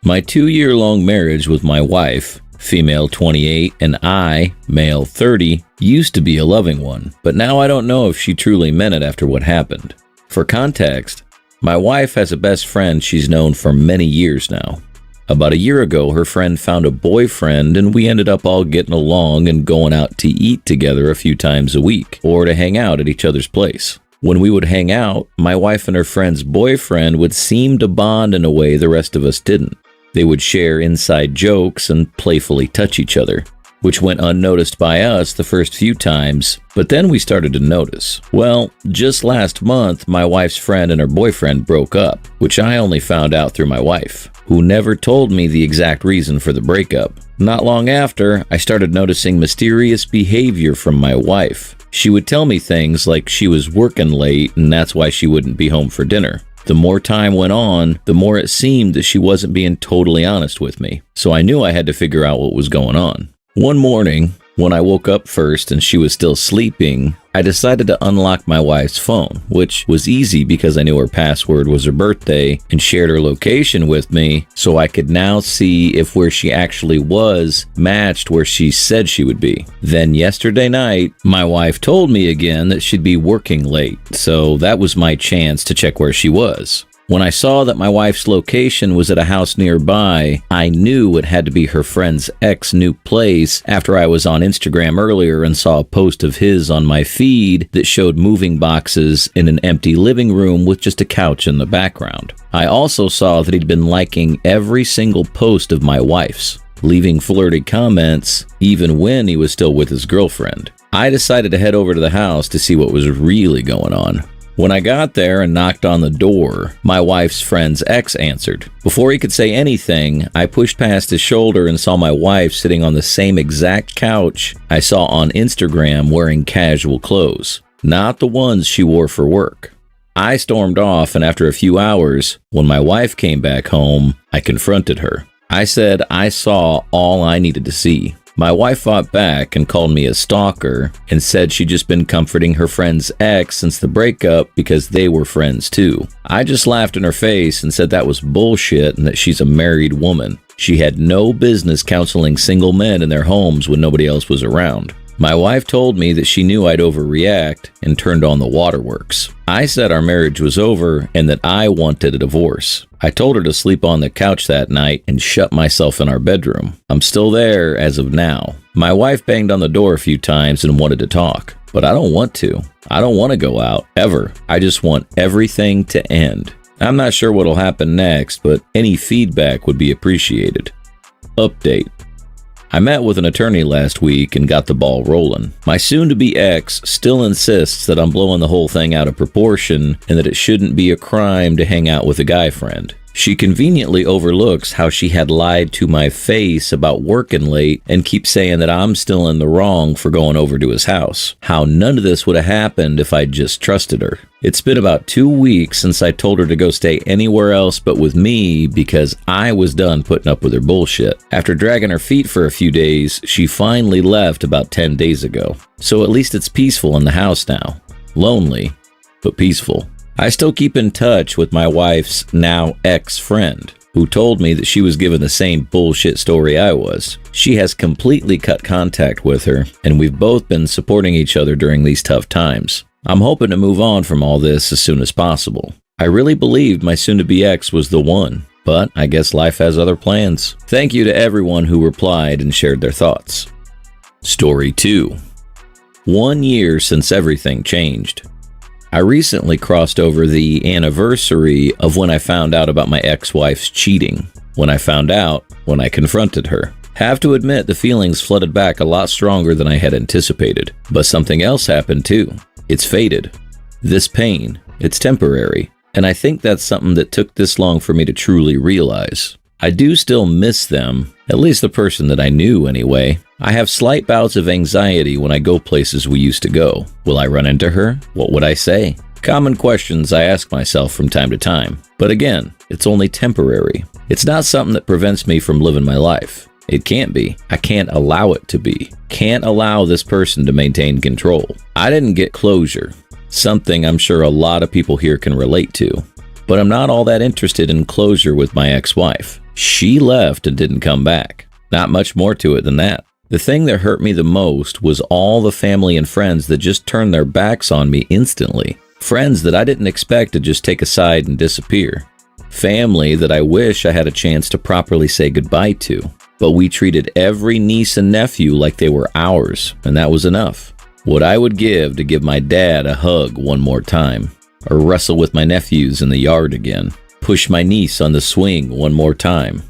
My 2-year-long marriage with my wife, female 28, and I, male 30, used to be a loving one, but now I don't know if she truly meant it after what happened. For context, my wife has a best friend she's known for many years now. About a year ago, her friend found a boyfriend and we ended up all getting along and going out to eat together a few times a week, or to hang out at each other's place. When we would hang out, my wife and her friend's boyfriend would seem to bond in a way the rest of us didn't. They would share inside jokes and playfully touch each other, which went unnoticed by us the first few times, but then we started to notice. Well, just last month, my wife's friend and her boyfriend broke up, which I only found out through my wife, who never told me the exact reason for the breakup. Not long after, I started noticing mysterious behavior from my wife. She would tell me things like she was working late and that's why she wouldn't be home for dinner. The more time went on, the more it seemed that she wasn't being totally honest with me, so I knew I had to figure out what was going on. One morning, when I woke up first and she was still sleeping, I decided to unlock my wife's phone, which was easy because I knew her password was her birthday and shared her location with me, so I could now see if where she actually was matched where she said she would be. Then yesterday night, my wife told me again that she'd be working late, so that was my chance to check where she was. When I saw that my wife's location was at a house nearby, I knew it had to be her friend's ex-new place after I was on Instagram earlier and saw a post of his on my feed that showed moving boxes in an empty living room with just a couch in the background. I also saw that he'd been liking every single post of my wife's, leaving flirty comments even when he was still with his girlfriend. I decided to head over to the house to see what was really going on. When I got there and knocked on the door, my wife's friend's ex answered. Before he could say anything, I pushed past his shoulder and saw my wife sitting on the same exact couch I saw on Instagram wearing casual clothes, not the ones she wore for work. I stormed off, and after a few hours, when my wife came back home, I confronted her. I said I saw all I needed to see. My wife fought back and called me a stalker and said she'd just been comforting her friend's ex since the breakup because they were friends too. I just laughed in her face and said that was bullshit and that she's a married woman. She had no business counseling single men in their homes when nobody else was around. My wife told me that she knew I'd overreact and turned on the waterworks. I said our marriage was over and that I wanted a divorce. I told her to sleep on the couch that night and shut myself in our bedroom. I'm still there as of now. My wife banged on the door a few times and wanted to talk, but I don't want to. I don't want to go out, ever. I just want everything to end. I'm not sure what'll happen next, but any feedback would be appreciated. Update. I met with an attorney last week and got the ball rolling. My soon-to-be ex still insists that I'm blowing the whole thing out of proportion and that it shouldn't be a crime to hang out with a guy friend. She conveniently overlooks how she had lied to my face about working late and keeps saying that I'm still in the wrong for going over to his house. How none of this would have happened if I'd just trusted her. It's been about 2 weeks since I told her to go stay anywhere else but with me because I was done putting up with her bullshit. After dragging her feet for a few days, she finally left about 10 days ago. So at least it's peaceful in the house now. Lonely, but peaceful. I still keep in touch with my wife's now ex-friend, who told me that she was given the same bullshit story I was. She has completely cut contact with her, and we've both been supporting each other during these tough times. I'm hoping to move on from all this as soon as possible. I really believed my soon-to-be ex was the one, but I guess life has other plans. Thank you to everyone who replied and shared their thoughts. Story 2. 1 year since everything changed. I recently crossed over the anniversary of when I found out about my ex-wife's cheating. When I confronted her. Have to admit the feelings flooded back a lot stronger than I had anticipated. But something else happened too. It's faded. This pain, it's temporary. And I think that's something that took this long for me to truly realize. I do still miss them, at least the person that I knew anyway. I have slight bouts of anxiety when I go places we used to go. Will I run into her? What would I say? Common questions I ask myself from time to time. But again, it's only temporary. It's not something that prevents me from living my life. It can't be. I can't allow it to be. Can't allow this person to maintain control. I didn't get closure, something I'm sure a lot of people here can relate to. But I'm not all that interested in closure with my ex-wife. She left and didn't come back. Not much more to it than that. The thing that hurt me the most was all the family and friends that just turned their backs on me instantly. Friends that I didn't expect to just take a side and disappear. Family that I wish I had a chance to properly say goodbye to. But we treated every niece and nephew like they were ours, and that was enough. What I would give my dad a hug one more time, or wrestle with my nephews in the yard again, push my niece on the swing one more time,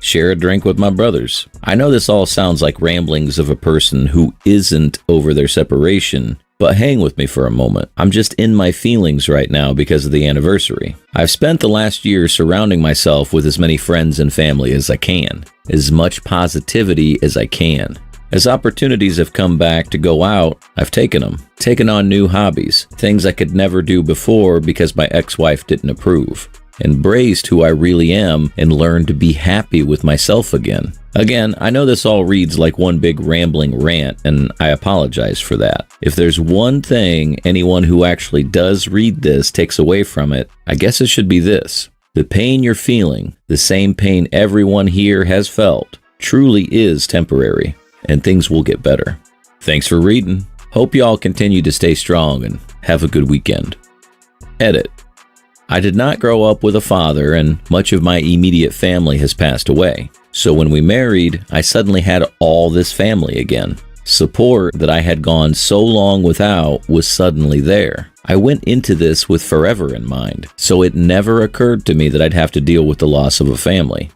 share a drink with my brothers. I know this all sounds like ramblings of a person who isn't over their separation, but hang with me for a moment. I'm just in my feelings right now because of the anniversary. I've spent the last year surrounding myself with as many friends and family as I can, as much positivity as I can. As opportunities have come back to go out, I've taken them. Taken on new hobbies, things I could never do before because my ex-wife didn't approve. Embraced who I really am and learned to be happy with myself again. Again, I know this all reads like one big rambling rant, and I apologize for that. If there's one thing anyone who actually does read this takes away from it, I guess it should be this. The pain you're feeling, the same pain everyone here has felt, truly is temporary. And things will get better. Thanks for reading. Hope y'all continue to stay strong and have a good weekend. Edit. I did not grow up with a father, and much of my immediate family has passed away. So when we married, I suddenly had all this family again. Support that I had gone so long without was suddenly there. I went into this with forever in mind, so it never occurred to me that I'd have to deal with the loss of a family.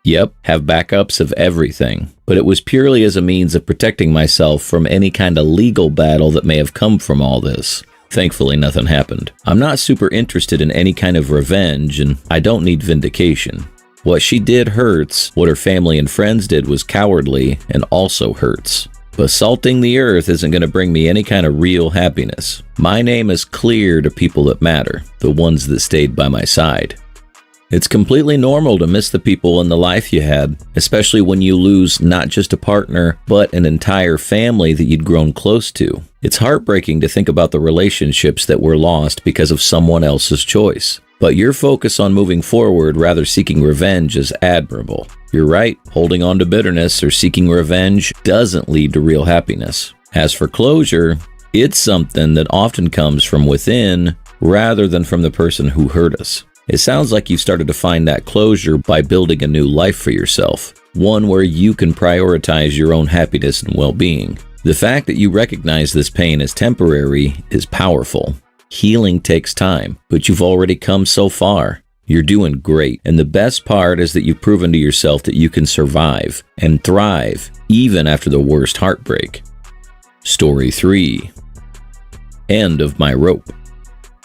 Yep, have backups of everything, but it was purely as a means of protecting myself from any kind of legal battle that may have come from all this. Thankfully, nothing happened. I'm not super interested in any kind of revenge, and I don't need vindication. What she did hurts, what her family and friends did was cowardly and also hurts. But salting the earth isn't going to bring me any kind of real happiness. My name is clear to people that matter, the ones that stayed by my side. It's completely normal to miss the people in the life you had, especially when you lose not just a partner, but an entire family that you'd grown close to. It's heartbreaking to think about the relationships that were lost because of someone else's choice. But your focus on moving forward rather seeking revenge is admirable. You're right, holding on to bitterness or seeking revenge doesn't lead to real happiness. As for closure, it's something that often comes from within rather than from the person who hurt us. It sounds like you've started to find that closure by building a new life for yourself, one where you can prioritize your own happiness and well-being. The fact that you recognize this pain as temporary is powerful. Healing takes time, but you've already come so far. You're doing great, and the best part is that you've proven to yourself that you can survive and thrive even after the worst heartbreak. Story 3. End of my rope.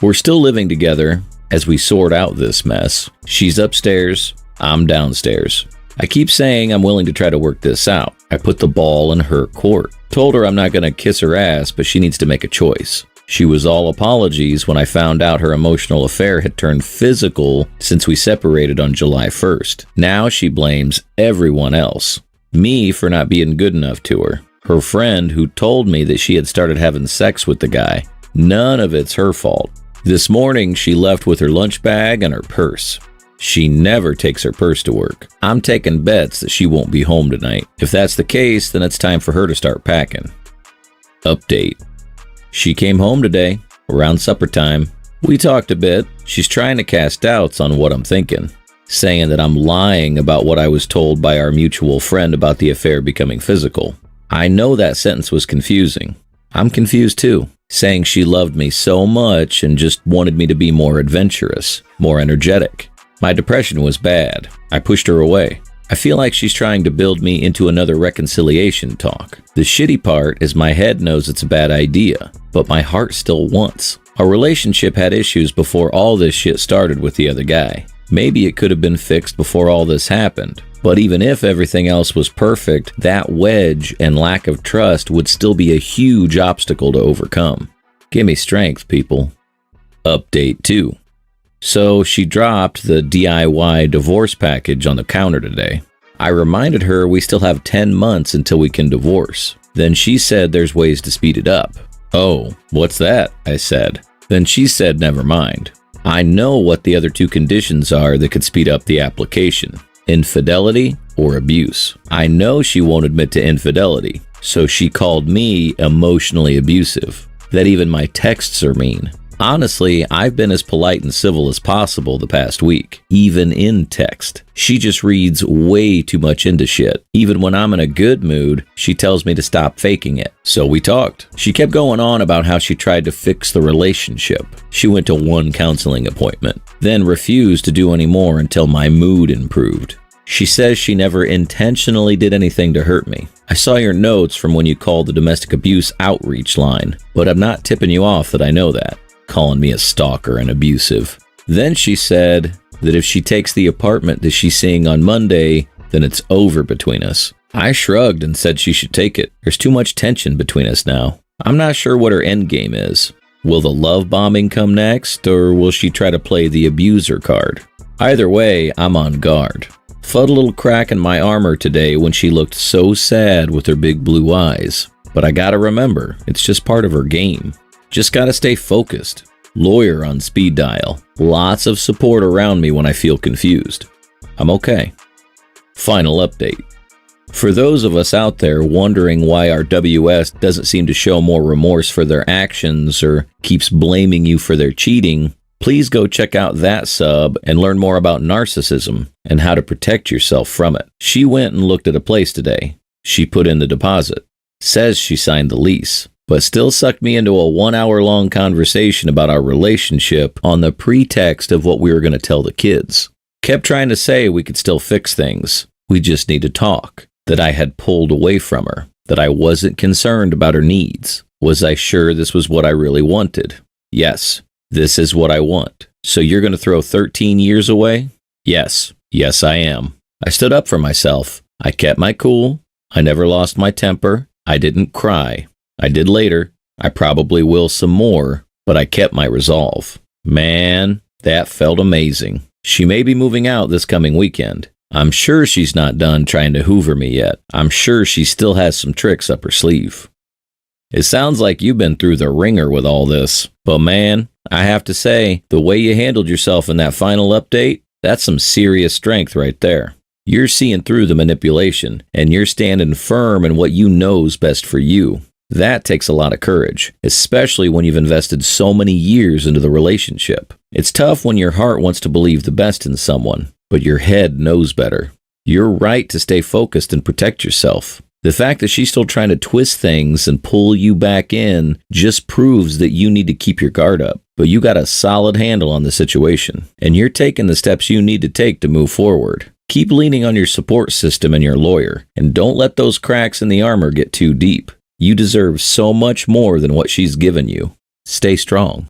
We're still living together as we sort out this mess. She's upstairs, I'm downstairs. I keep saying I'm willing to try to work this out. I put the ball in her court. Told her I'm not going to kiss her ass, but she needs to make a choice. She was all apologies when I found out her emotional affair had turned physical since we separated on July 1st. Now she blames everyone else. Me for not being good enough to her. Her friend who told me that she had started having sex with the guy. None of it's her fault. This morning, she left with her lunch bag and her purse. She never takes her purse to work. I'm taking bets that she won't be home tonight. If that's the case, then it's time for her to start packing. Update. She came home today, around supper time. We talked a bit. She's trying to cast doubts on what I'm thinking, saying that I'm lying about what I was told by our mutual friend about the affair becoming physical. I know that sentence was confusing. I'm confused too, saying she loved me so much and just wanted me to be more adventurous, more energetic. My depression was bad. I pushed her away. I feel like she's trying to build me into another reconciliation talk. The shitty part is my head knows it's a bad idea, but my heart still wants. Our relationship had issues before all this shit started with the other guy. Maybe it could have been fixed before all this happened. But even if everything else was perfect, that wedge and lack of trust would still be a huge obstacle to overcome. Give me strength, people. Update 2. So she dropped the DIY divorce package on the counter today. I reminded her we still have 10 months until we can divorce. Then she said there's ways to speed it up. Oh, what's that? I said. Then she said never mind. I know what the other 2 conditions are that could speed up the application. Infidelity or abuse? I know she won't admit to infidelity, so she called me emotionally abusive. That even my texts are mean. Honestly, I've been as polite and civil as possible the past week, even in text. She just reads way too much into shit. Even when I'm in a good mood, she tells me to stop faking it. So we talked. She kept going on about how she tried to fix the relationship. She went to one counseling appointment, then refused to do any more until my mood improved. She says she never intentionally did anything to hurt me. I saw your notes from when you called the domestic abuse outreach line, but I'm not tipping you off that I know that. Calling me a stalker and abusive. Then she said that if she takes the apartment that she's seeing on Monday, then it's over between us. I shrugged and said she should take it. There's too much tension between us now. I'm not sure what her end game is. Will the love bombing come next, or will she try to play the abuser card? Either way, I'm on guard. Felt a little crack in my armor today when she looked so sad with her big blue eyes. But I gotta remember, it's just part of her game. Just gotta stay focused. Lawyer on speed dial. Lots of support around me when I feel confused. I'm okay. Final update. For those of us out there wondering why our WS doesn't seem to show more remorse for their actions or keeps blaming you for their cheating, please go check out that sub and learn more about narcissism and how to protect yourself from it. She went and looked at a place today. She put in the deposit. Says she signed the lease, but still sucked me into a 1 hour long conversation about our relationship on the pretext of what we were going to tell the kids. Kept trying to say we could still fix things. We just need to talk. That I had pulled away from her. That I wasn't concerned about her needs. Was I sure this was what I really wanted? Yes, this is what I want. So you're going to throw 13 years away? Yes. Yes, I am. I stood up for myself. I kept my cool. I never lost my temper. I didn't cry. I did later. I probably will some more, but I kept my resolve. Man, that felt amazing. She may be moving out this coming weekend. I'm sure she's not done trying to hoover me yet. I'm sure she still has some tricks up her sleeve. It sounds like you've been through the ringer with all this, but man, I have to say, the way you handled yourself in that final update, that's some serious strength right there. You're seeing through the manipulation, and you're standing firm in what you know's best for you. That takes a lot of courage, especially when you've invested so many years into the relationship. It's tough when your heart wants to believe the best in someone, but your head knows better. You're right to stay focused and protect yourself. The fact that she's still trying to twist things and pull you back in just proves that you need to keep your guard up. But you got a solid handle on the situation, and you're taking the steps you need to take to move forward. Keep leaning on your support system and your lawyer, and don't let those cracks in the armor get too deep. You deserve so much more than what she's given you. Stay strong.